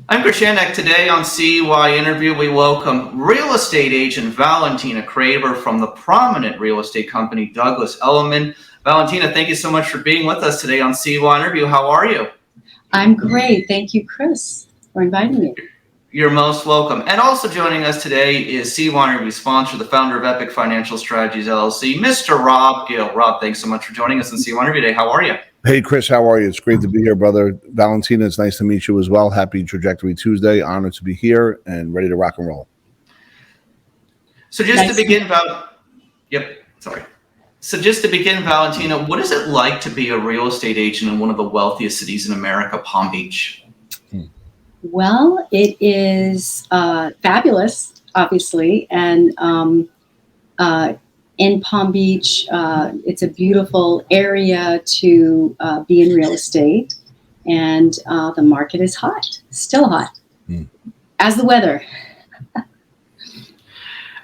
I'm Krishanek. Today on CYInterview, we welcome real estate agent Valentina Kraber from the prominent real estate company Douglas Elliman. Valentina, thank you so much for being with us today on CYInterview. How are you? I'm great. Thank you, Chris, for inviting me. You're most welcome. And also joining us today is CYInterview sponsor, the founder of Epic Financial Strategies LLC, Mr. Rob Gill. Rob, thanks so much for joining us on CYInterview today. How are you? Hey, Chris, how are you? It's great to be here, brother. Valentina, it's nice to meet you as well. Happy Trajectory Tuesday. Honored to be here and ready to rock and roll. So just to begin, Valentina, what is it like to be a real estate agent in one of the wealthiest cities in America, Palm Beach? Well, it is fabulous, obviously, and in Palm Beach, it's a beautiful area to be in real estate, and the market is hot, still hot, as the weather.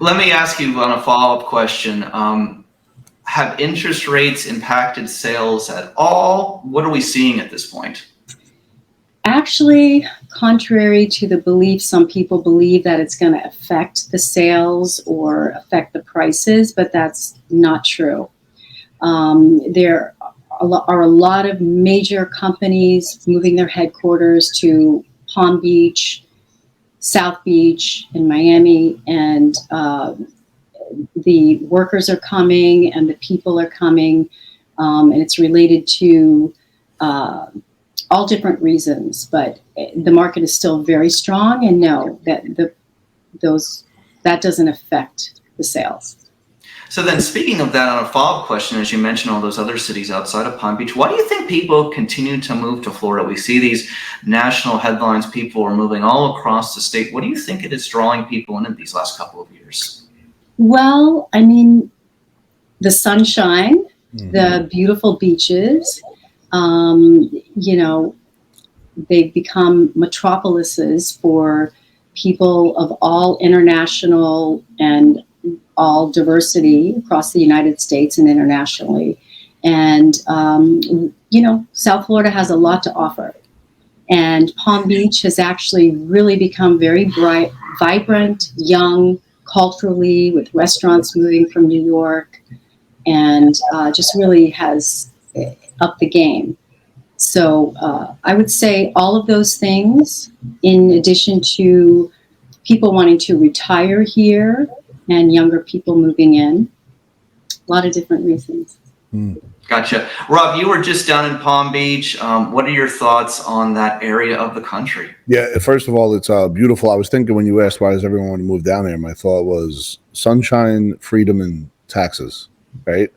Let me ask you on a follow-up question. Have interest rates impacted sales at all? What are we seeing at this point? Actually, contrary to the belief, some people believe that it's going to affect the sales or affect the prices, but that's not true. There are a lot of major companies moving their headquarters to Palm Beach, South Beach, and Miami, and the workers are coming and the people are coming, and it's related to all different reasons, but the market is still very strong, and no, that doesn't affect the sales. So then, speaking of that, on a follow-up question, as you mentioned all those other cities outside of Palm Beach, why do you think people continue to move to Florida? We see these national headlines, people are moving all across the state. What do you think it is drawing people in these last couple of years? Well, I mean, the sunshine, the beautiful beaches, they've become metropolises for people of all international and all diversity across the United States and internationally. And, South Florida has a lot to offer. And Palm Beach has actually really become very bright, vibrant, young, culturally, with restaurants moving from New York, and just really has upped the game. So I would say all of those things, in addition to people wanting to retire here and younger people moving in, a lot of different reasons. Gotcha. Rob, you were just down in Palm Beach. What are your thoughts on that area of the country? Yeah, first of all, it's beautiful. I was thinking when you asked why does everyone want to move down there, my thought was sunshine, freedom, and taxes, right?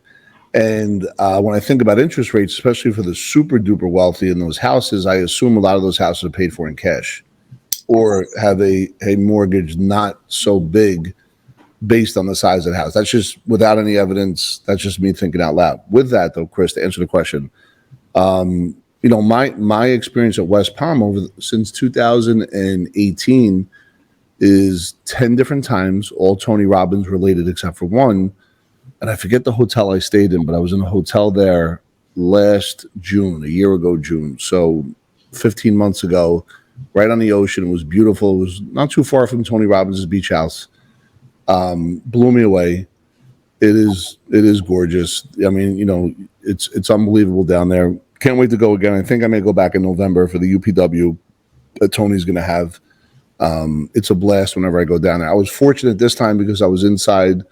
And when I think about interest rates, especially for the super duper wealthy in those houses, I assume a lot of those houses are paid for in cash or have a mortgage not so big based on the size of the house. That's just without any evidence. That's just me thinking out loud. With that, though, Chris, to answer the question, my experience at West Palm since 2018 is 10 different times, all Tony Robbins related except for one. And I forget the hotel I stayed in, but I was in a hotel there last June, a year ago, June. So 15 months ago, right on the ocean. It was beautiful. It was not too far from Tony Robbins' beach house. Blew me away. It is gorgeous. I mean, it's unbelievable down there. Can't wait to go again. I think I may go back in November for the UPW that Tony's going to have. It's a blast whenever I go down there. I was fortunate this time because I was inside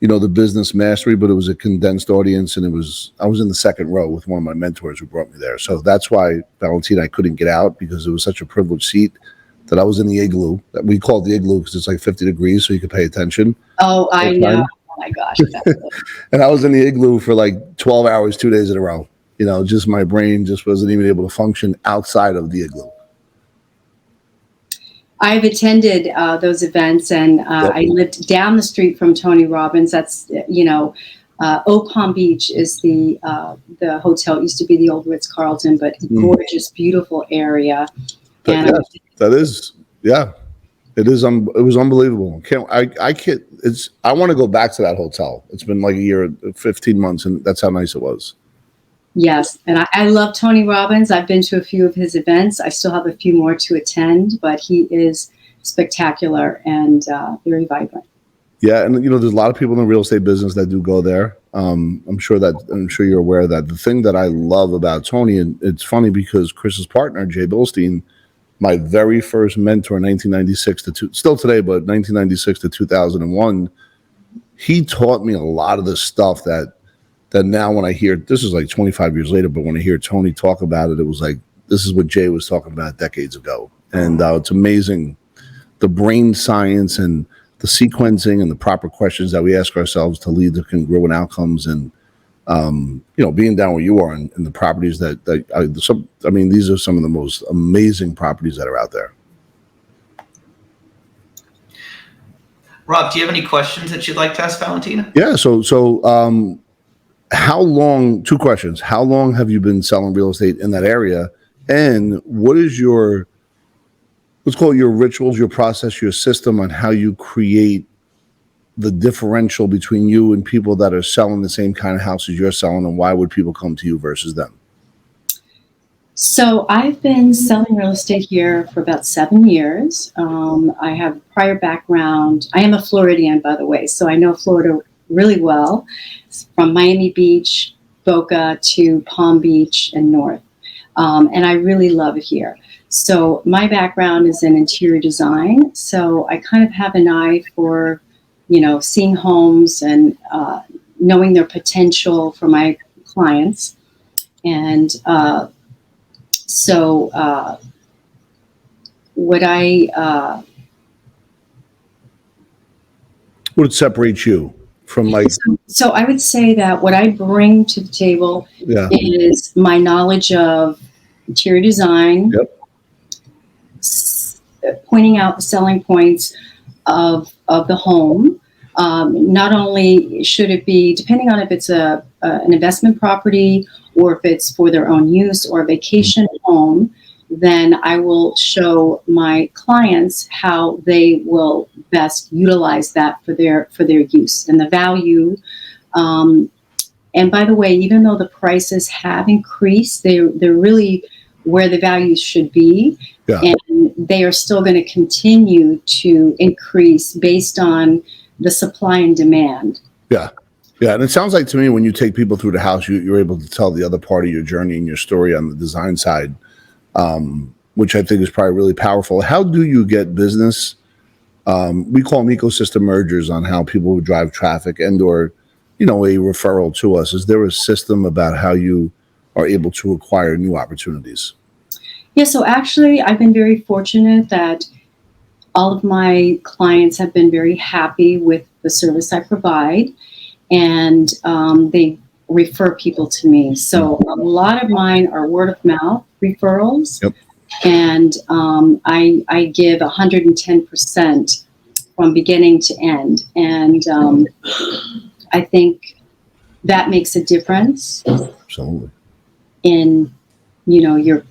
the business mastery, but it was a condensed audience, and I was in the second row with one of my mentors who brought me there. So that's why, Valentina, I couldn't get out because it was such a privileged seat that I was in the igloo. That we called the igloo because it's like 50 degrees, so you could pay attention. Oh, I know. Oh my gosh. And I was in the igloo for like 12 hours, 2 days in a row. Just my brain just wasn't even able to function outside of the igloo. I've attended those events, and I lived down the street from Tony Robbins. That's, Palm Beach is the hotel. It used to be the old Ritz-Carlton, but gorgeous, beautiful area. And it is. It was unbelievable. I want to go back to that hotel. It's been like a year, 15 months, and that's how nice it was. Yes, and I love Tony Robbins. I've been to a few of his events. I still have a few more to attend, but he is spectacular and very vibrant. Yeah, and there's a lot of people in the real estate business that do go there. I'm sure you're aware of that. The thing that I love about Tony, and it's funny because Chris's partner, Jay Bilstein, my very first mentor in 1996 still today, but 1996 to 2001, he taught me a lot of the stuff that now when I hear, this is like 25 years later, but when I hear Tony talk about it, it was like, this is what Jay was talking about decades ago. And it's amazing, the brain science and the sequencing and the proper questions that we ask ourselves to lead to congruent outcomes. And, being down where you are and the properties these are some of the most amazing properties that are out there. Rob, do you have any questions that you'd like to ask Valentina? Yeah. So, how long, two questions. How long have you been selling real estate in that area? And what is let's call it your rituals, your process, your system on how you create the differential between you and people that are selling the same kind of houses you're selling, and why would people come to you versus them? So I've been selling real estate here for about 7 years. I have a prior background. I am a Floridian, by the way, so I know Florida really well, from Miami Beach, Boca to Palm Beach and north. And I really love it here. So my background is in interior design. So I kind of have an eye for, seeing homes and knowing their potential for my clients. And what What separates you from So I would say that what I bring to the table is my knowledge of interior design, pointing out the selling points of the home. Not only should it be, depending on if it's an investment property or if it's for their own use or a vacation home, then I will show my clients how they will best utilize that for their use and the value. And by the way, even though the prices have increased, they're really where the values should be. Yeah. And they are still going to continue to increase based on the supply and demand. Yeah. Yeah. And it sounds like to me, when you take people through the house, you're able to tell the other part of your journey and your story on the design side, which I think is probably really powerful. How do you get business? We call them ecosystem mergers on how people would drive traffic and/or, a referral to us. Is there a system about how you are able to acquire new opportunities? Yeah, so actually, I've been very fortunate that all of my clients have been very happy with the service I provide, and they refer people to me. So a lot of mine are word of mouth referrals. Yep. And I give 110% from beginning to end. And I think that makes a difference. Absolutely. In, your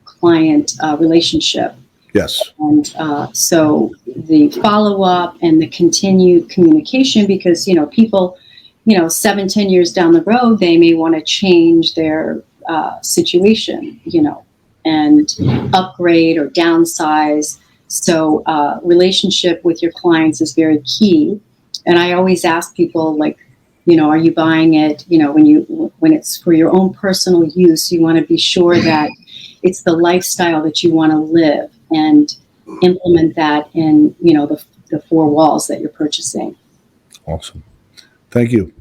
client relationship. Yes. And so the follow-up and the continued communication, because, people, 7-10 years down the road, they may want to change their situation, and upgrade or downsize. So relationship with your clients is very key. And I always ask people, are you buying it? When it's for your own personal use, you want to be sure that it's the lifestyle that you want to live and implement that in, the four walls that you're purchasing. Awesome. Thank you.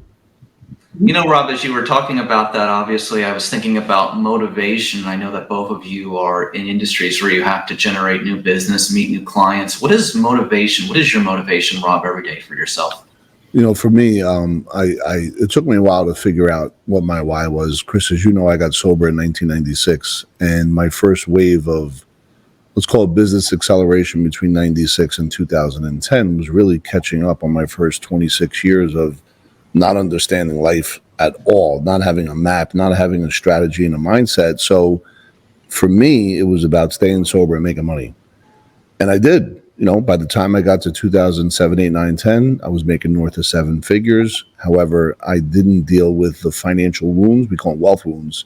Rob, as you were talking about that, obviously I was thinking about motivation. I know that both of you are in industries where you have to generate new business, meet new clients. What is motivation? What is your motivation, Rob, every day for yourself? For me, it took me a while to figure out what my why was. Chris, as you know, I got sober in 1996, and my first wave of, let's call it business acceleration between 96 and 2010 was really catching up on my first 26 years of not understanding life at all, not having a map, not having a strategy and a mindset. So for me, it was about staying sober and making money. And I did. By the time I got to 2007, 8, 9, 10, I was making north of 7 figures. However, I didn't deal with the financial wounds, we call them wealth wounds,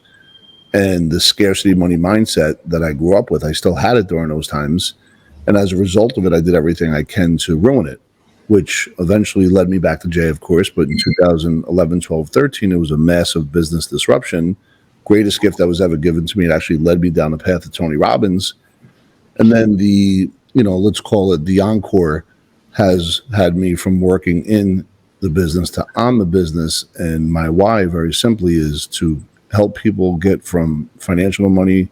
and the scarcity money mindset that I grew up with. I still had it during those times. And as a result of it, I did everything I can to ruin it, which eventually led me back to Jay, of course. But in 2011, 12, 13, it was a massive business disruption. Greatest gift that was ever given to me. It actually led me down the path of Tony Robbins. And then let's call it the encore has had me from working in the business to on the business. And my why, very simply, is to help people get from financial money,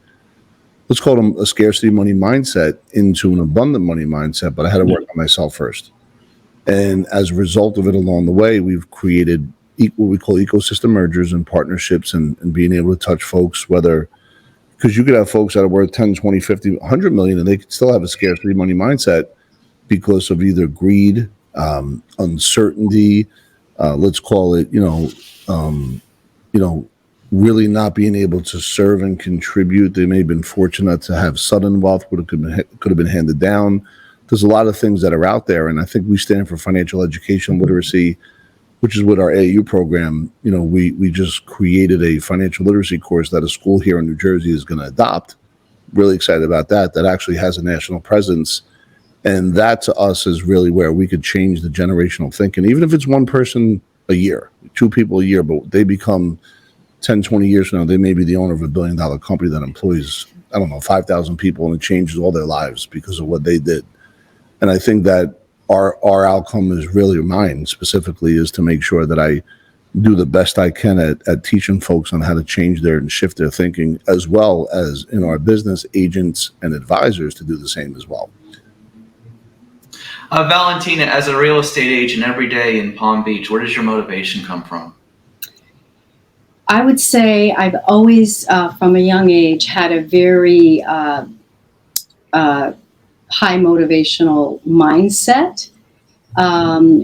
let's call them a scarcity money mindset, into an abundant money mindset. But I had to work on myself first. And as a result of it along the way, we've created what we call ecosystem mergers and partnerships, and being able to touch folks, whether, because you could have folks that are worth 10, 20, 50, 100 million, and they could still have a scarcity money mindset because of either greed, uncertainty, let's call it, really not being able to serve and contribute. They may have been fortunate to have sudden wealth, but it could have been handed down. There's a lot of things that are out there, and I think we stand for financial education literacy, which is what our AAU program, we just created a financial literacy course that a school here in New Jersey is going to adopt. Really excited about that. That actually has a national presence. And that to us is really where we could change the generational thinking, even if it's one person a year, 2 people a year, but they become 10, 20 years from now, they may be the owner of $1 billion company that employs, 5,000 people, and it changes all their lives because of what they did. And I think that our outcome is really, mine specifically, is to make sure that I do the best I can at teaching folks on how to change their and shift their thinking, as well as in our business, agents and advisors to do the same as well. Valentina, as a real estate agent every day in Palm Beach, where does your motivation come from? I would say I've always, from a young age, had a very high motivational mindset,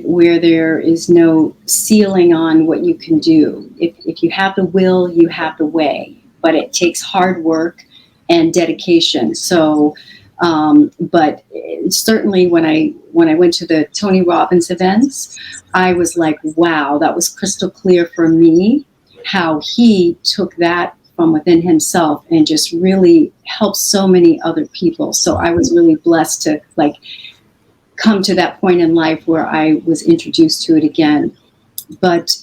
where there is no ceiling on what you can do. If you have the will, you have the way, but it takes hard work and dedication. So, but certainly when I went to the Tony Robbins events, I was like, wow, that was crystal clear for me, how he took that from within himself and just really helped so many other people. So I was really blessed to come to that point in life where I was introduced to it again. But,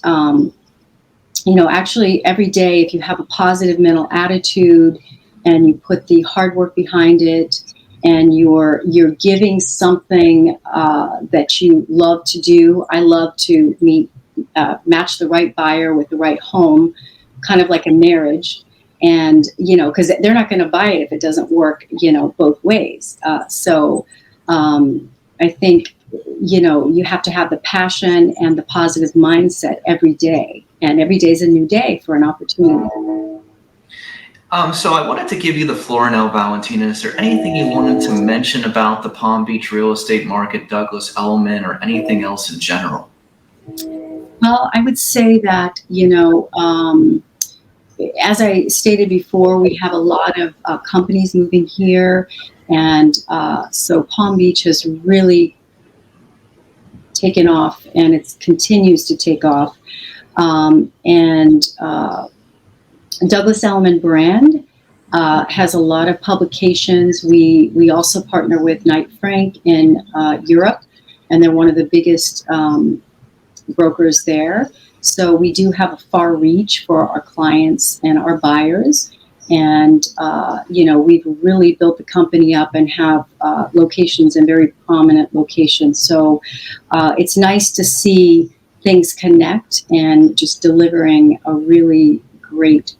actually every day, if you have a positive mental attitude and you put the hard work behind it, and you're giving something that you love to do. I love to match the right buyer with the right home, kind of like a marriage. And, because they're not going to buy it if it doesn't work, both ways. So I think, you have to have the passion and the positive mindset every day. And every day is a new day for an opportunity. So I wanted to give you the floor now, Valentina. Is there anything you wanted to mention about the Palm Beach real estate market, Douglas Elliman, or anything else in general? Well, I would say that, as I stated before, we have a lot of companies moving here. And so Palm Beach has really taken off, and it continues to take off. Douglas Elliman brand has a lot of publications. We also partner with Knight Frank in Europe, and they're one of the biggest brokers there. So we do have a far reach for our clients and our buyers. And, we've really built the company up and have locations in very prominent locations. So it's nice to see things connect and just delivering a really great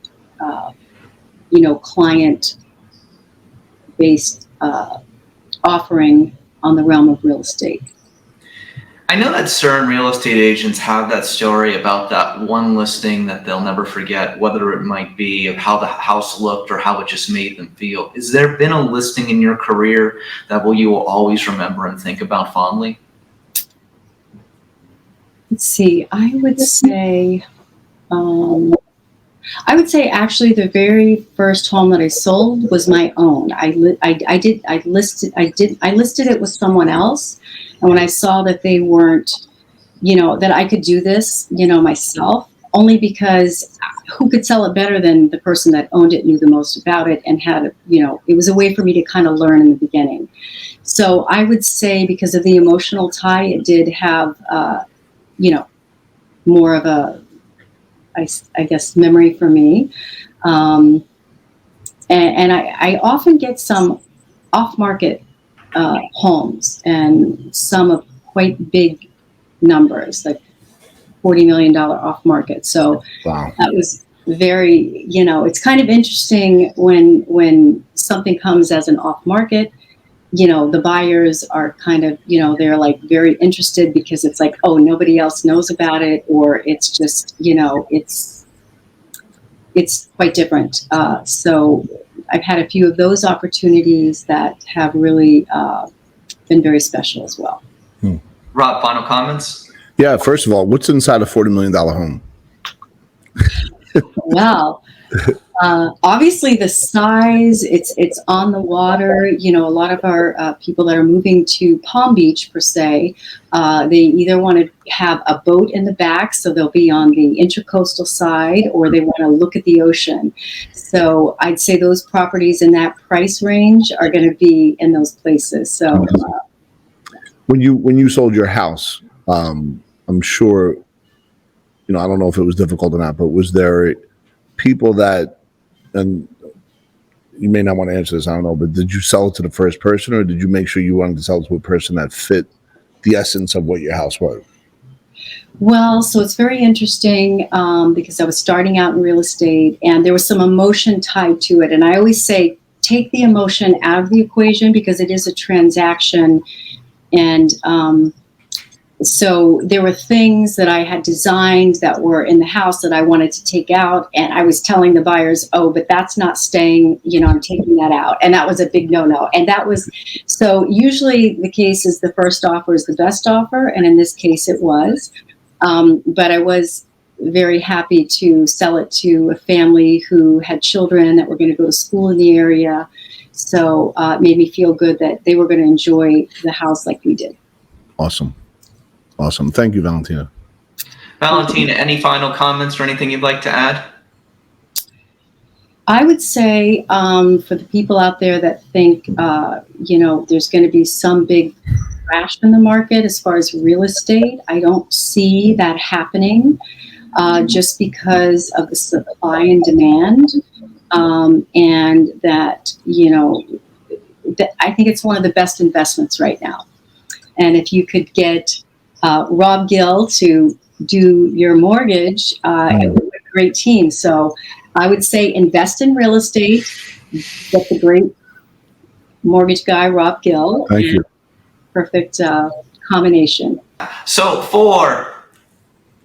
client-based offering on the realm of real estate. I know that certain real estate agents have that story about that one listing that they'll never forget, whether it might be of how the house looked or how it just made them feel. Has there been a listing in your career that you will always remember and think about fondly? Let's see, I would say, I would say actually the very first home that I sold was my own. I listed it with someone else, and when I saw that they weren't, that I could do this, myself, only because who could sell it better than the person that owned it, knew the most about it, and had, it was a way for me to kind of learn in the beginning. So I would say because of the emotional tie, it did have, more of a, I guess, memory for me. And I often get some off-market homes, and some of quite big numbers, like $40 million off-market. So Wow. that was very, it's kind of interesting when something comes as an off-market. The buyers are kind of, they're like very interested because it's like, oh, nobody else knows about it, or it's just, it's quite different. So I've had a few of those opportunities that have really been very special as well. Rob, final comments? Yeah. First of all, what's inside a $40 million home? Wow. Obviously the size, it's on the water. A lot of our people that are moving to Palm Beach per se, they either want to have a boat in the back, so they'll be on the intercoastal side, or they want to look at the ocean. So I'd say those properties in that price range are going to be in those places. So When you sold your house, I'm sure, I don't know if it was difficult or not, but was there people that, and you may not want to answer this, I don't know, but did you sell it to the first person, or did you make sure you wanted to sell it to a person that fit the essence of what your house was? Well, so it's very interesting because I was starting out in real estate, and there was some emotion tied to it. And I always say, take the emotion out of the equation, because it is a transaction. And so there were things that I had designed that were in the house that I wanted to take out. And I was telling the buyers, oh, but that's not staying, I'm taking that out. And that was a big no-no. And that was, so usually the case is the first offer is the best offer. And in this case it was. But I was very happy to sell it to a family who had children that were going to go to school in the area. So it made me feel good that they were going to enjoy the house like we did. Awesome. Thank you, Valentina. Valentina, any final comments or anything you'd like to add? I would say for the people out there that think, there's going to be some big crash in the market as far as real estate, I don't see that happening just because of the supply and demand. And that, I think it's one of the best investments right now. And if you could get Rob Gill to do your mortgage, it would be a great team. So I would say invest in real estate, get the great mortgage guy, Rob Gill. Thank you. Perfect combination. So for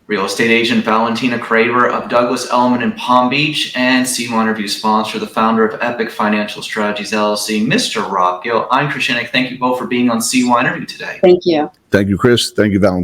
real estate agent Valentina Craver of Douglas Elliman in Palm Beach, and CYInterview sponsor, the founder of Epic Financial Strategies LLC, Mr. Rob Gill, I'm Krishanik. Thank you both for being on CYInterview today. Thank you. Thank you, Chris. Thank you, Valentina.